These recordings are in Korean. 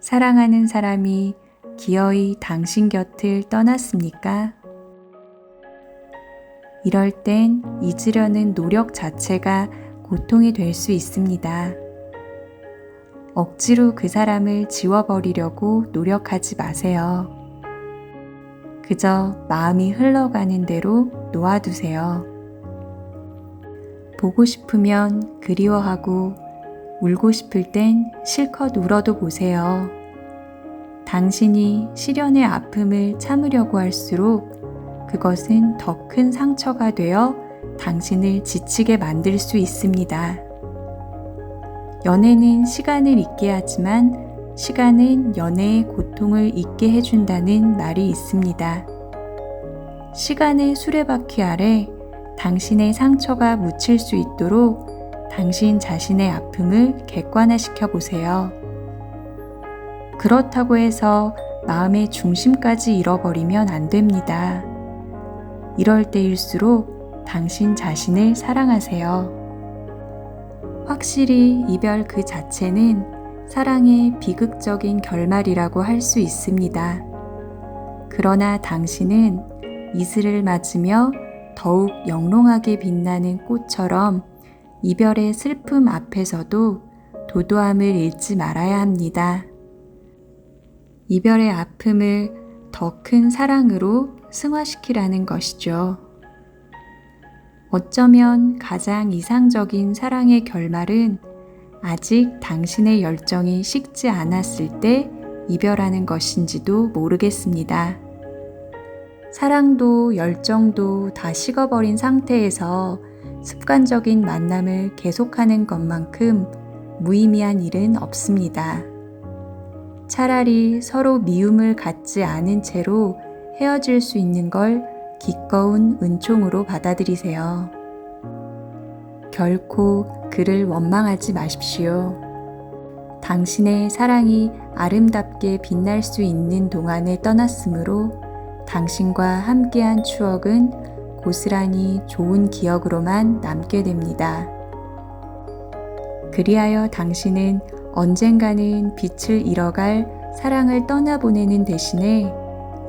사랑하는 사람이 기어이 당신 곁을 떠났습니까? 이럴 땐 잊으려는 노력 자체가 고통이 될 수 있습니다. 억지로 그 사람을 지워버리려고 노력하지 마세요. 그저 마음이 흘러가는 대로 놓아두세요. 보고 싶으면 그리워하고 울고 싶을 땐 실컷 울어도 보세요. 당신이 시련의 아픔을 참으려고 할수록 그것은 더 큰 상처가 되어 당신을 지치게 만들 수 있습니다. 연애는 시간을 잊게 하지만 시간은 연애의 고통을 잊게 해준다는 말이 있습니다. 시간의 수레바퀴 아래 당신의 상처가 묻힐 수 있도록 당신 자신의 아픔을 객관화시켜 보세요. 그렇다고 해서 마음의 중심까지 잃어버리면 안 됩니다. 이럴 때일수록 당신 자신을 사랑하세요. 확실히 이별 그 자체는 사랑의 비극적인 결말이라고 할 수 있습니다. 그러나 당신은 이슬을 맞으며 더욱 영롱하게 빛나는 꽃처럼 이별의 슬픔 앞에서도 도도함을 잃지 말아야 합니다. 이별의 아픔을 더 큰 사랑으로 승화시키라는 것이죠. 어쩌면 가장 이상적인 사랑의 결말은 아직 당신의 열정이 식지 않았을 때 이별하는 것인지도 모르겠습니다. 사랑도 열정도 다 식어버린 상태에서 습관적인 만남을 계속하는 것만큼 무의미한 일은 없습니다. 차라리 서로 미움을 갖지 않은 채로 헤어질 수 있는 걸 기꺼운 은총으로 받아들이세요. 결코 그를 원망하지 마십시오. 당신의 사랑이 아름답게 빛날 수 있는 동안에 떠났으므로 당신과 함께한 추억은 고스란히 좋은 기억으로만 남게 됩니다. 그리하여 당신은 언젠가는 빛을 잃어갈 사랑을 떠나보내는 대신에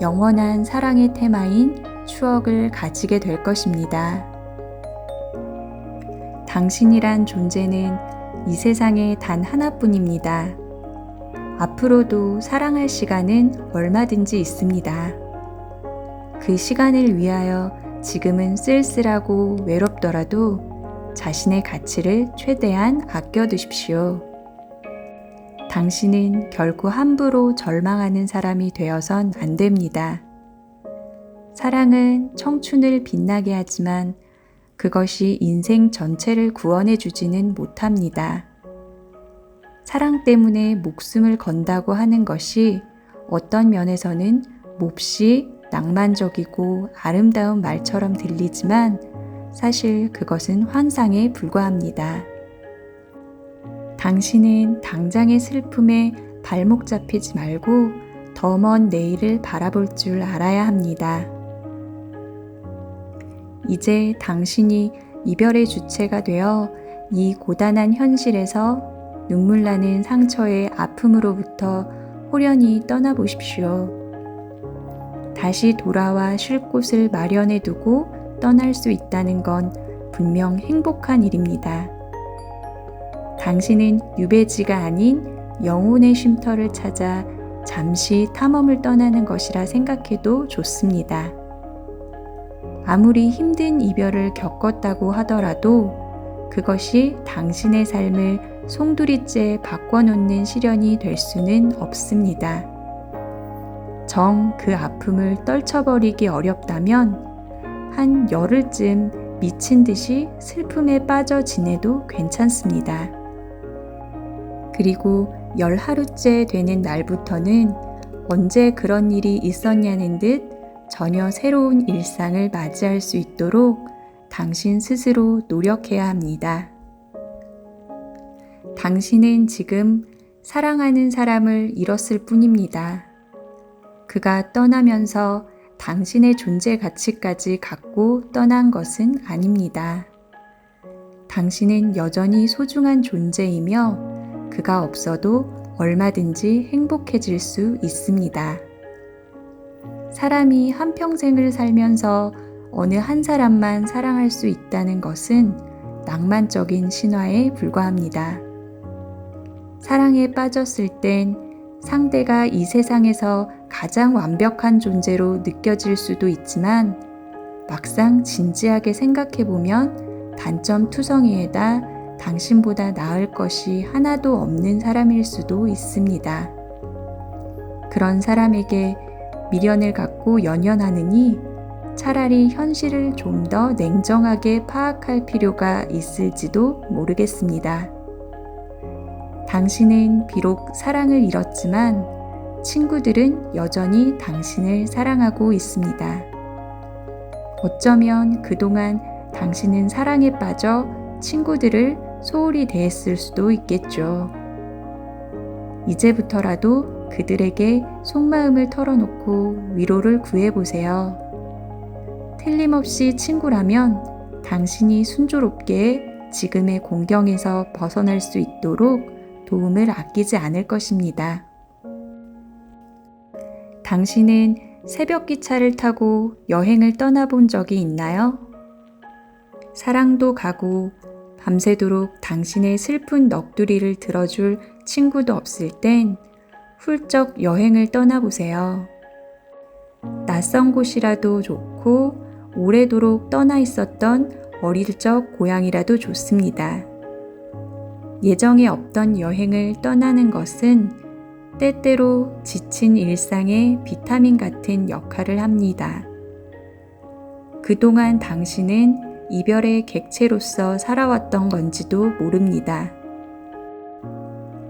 영원한 사랑의 테마인 추억을 가지게 될 것입니다. 당신이란 존재는 이 세상에 단 하나뿐입니다. 앞으로도 사랑할 시간은 얼마든지 있습니다. 그 시간을 위하여 지금은 쓸쓸하고 외롭더라도 자신의 가치를 최대한 아껴두십시오. 당신은 결코 함부로 절망하는 사람이 되어선 안 됩니다. 사랑은 청춘을 빛나게 하지만 그것이 인생 전체를 구원해 주지는 못합니다. 사랑 때문에 목숨을 건다고 하는 것이 어떤 면에서는 몹시 낭만적이고 아름다운 말처럼 들리지만 사실 그것은 환상에 불과합니다. 당신은 당장의 슬픔에 발목 잡히지 말고 더 먼 내일을 바라볼 줄 알아야 합니다. 이제 당신이 이별의 주체가 되어 이 고단한 현실에서 눈물 나는 상처의 아픔으로부터 호련히 떠나보십시오. 다시 돌아와 쉴 곳을 마련해 두고 떠날 수 있다는 건 분명 행복한 일입니다. 당신은 유배지가 아닌 영혼의 쉼터를 찾아 잠시 탐험을 떠나는 것이라 생각해도 좋습니다. 아무리 힘든 이별을 겪었다고 하더라도 그것이 당신의 삶을 송두리째 바꿔놓는 시련이 될 수는 없습니다. 정 그 아픔을 떨쳐버리기 어렵다면 한 열흘쯤 미친 듯이 슬픔에 빠져 지내도 괜찮습니다. 그리고 10하루째 되는 날부터는 언제 그런 일이 있었냐는 듯 전혀 새로운 일상을 맞이할 수 있도록 당신 스스로 노력해야 합니다. 당신은 지금 사랑하는 사람을 잃었을 뿐입니다. 그가 떠나면서 당신의 존재 가치까지 갖고 떠난 것은 아닙니다. 당신은 여전히 소중한 존재이며 그가 없어도 얼마든지 행복해질 수 있습니다. 사람이 한평생을 살면서 어느 한 사람만 사랑할 수 있다는 것은 낭만적인 신화에 불과합니다. 사랑에 빠졌을 땐 상대가 이 세상에서 가장 완벽한 존재로 느껴질 수도 있지만 막상 진지하게 생각해보면 단점 투성이에다 당신보다 나을 것이 하나도 없는 사람일 수도 있습니다. 그런 사람에게 미련을 갖고 연연하느니 차라리 현실을 좀 더 냉정하게 파악할 필요가 있을지도 모르겠습니다. 당신은 비록 사랑을 잃었지만 친구들은 여전히 당신을 사랑하고 있습니다. 어쩌면 그동안 당신은 사랑에 빠져 친구들을 소홀히 대했을 수도 있겠죠. 이제부터라도 그들에게 속마음을 털어놓고 위로를 구해보세요. 틀림없이 친구라면 당신이 순조롭게 지금의 공경에서 벗어날 수 있도록 도움을 아끼지 않을 것입니다. 당신은 새벽 기차를 타고 여행을 떠나본 적이 있나요? 사랑도 가고 밤새도록 당신의 슬픈 넋두리를 들어줄 친구도 없을 땐 훌쩍 여행을 떠나보세요. 낯선 곳이라도 좋고 오래도록 떠나 있었던 어릴 적 고향이라도 좋습니다. 예정에 없던 여행을 떠나는 것은 때때로 지친 일상의 비타민 같은 역할을 합니다. 그동안 당신은 이별의 객체로서 살아왔던 건지도 모릅니다.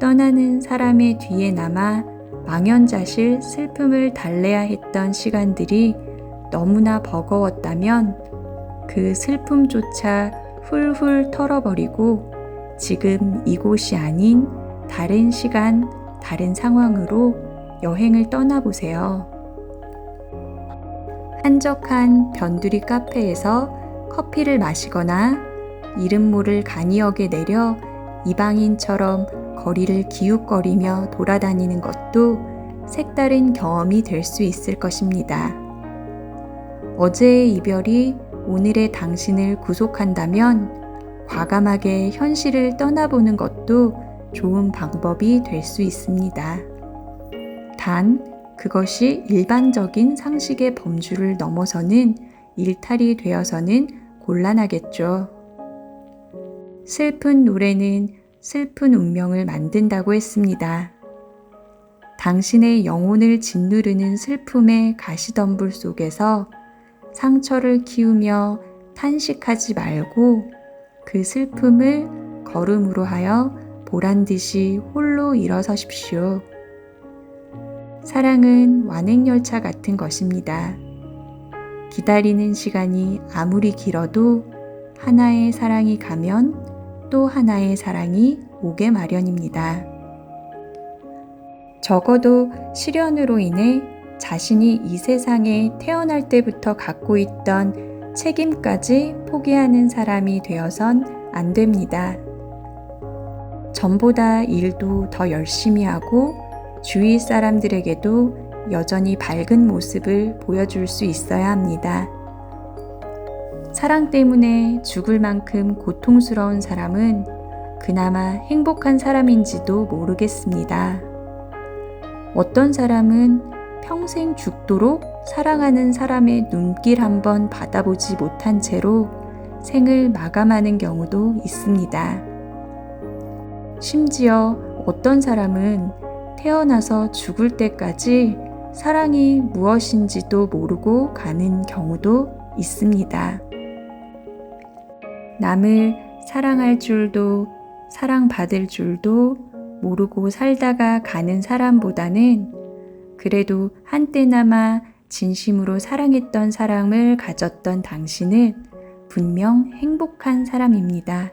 떠나는 사람의 뒤에 남아 망연자실 슬픔을 달래야 했던 시간들이 너무나 버거웠다면 그 슬픔조차 훌훌 털어버리고 지금 이곳이 아닌 다른 시간, 다른 상황으로 여행을 떠나보세요. 한적한 변두리 카페에서 커피를 마시거나 이름 모를 간이역에 내려 이방인처럼 거리를 기웃거리며 돌아다니는 것도 색다른 경험이 될 수 있을 것입니다. 어제의 이별이 오늘의 당신을 구속한다면 과감하게 현실을 떠나보는 것도 좋은 방법이 될 수 있습니다. 단, 그것이 일반적인 상식의 범주를 넘어서는 일탈이 되어서는 곤란하겠죠. 슬픈 노래는 슬픈 운명을 만든다고 했습니다. 당신의 영혼을 짓누르는 슬픔의 가시덤불 속에서 상처를 키우며 탄식하지 말고 그 슬픔을 걸음으로 하여 보란듯이 홀로 일어서십시오. 사랑은 완행열차 같은 것입니다. 기다리는 시간이 아무리 길어도 하나의 사랑이 가면 또 하나의 사랑이 오게 마련입니다. 적어도 시련으로 인해 자신이 이 세상에 태어날 때부터 갖고 있던 책임까지 포기하는 사람이 되어선 안 됩니다. 전보다 일도 더 열심히 하고 주위 사람들에게도 여전히 밝은 모습을 보여줄 수 있어야 합니다. 사랑 때문에 죽을 만큼 고통스러운 사람은 그나마 행복한 사람인지도 모르겠습니다. 어떤 사람은 평생 죽도록 사랑하는 사람의 눈길 한번 받아보지 못한 채로 생을 마감하는 경우도 있습니다. 심지어 어떤 사람은 태어나서 죽을 때까지 사랑이 무엇인지도 모르고 가는 경우도 있습니다. 남을 사랑할 줄도 사랑받을 줄도 모르고 살다가 가는 사람보다는 그래도 한때나마 진심으로 사랑했던 사람을 가졌던 당신은 분명 행복한 사람입니다.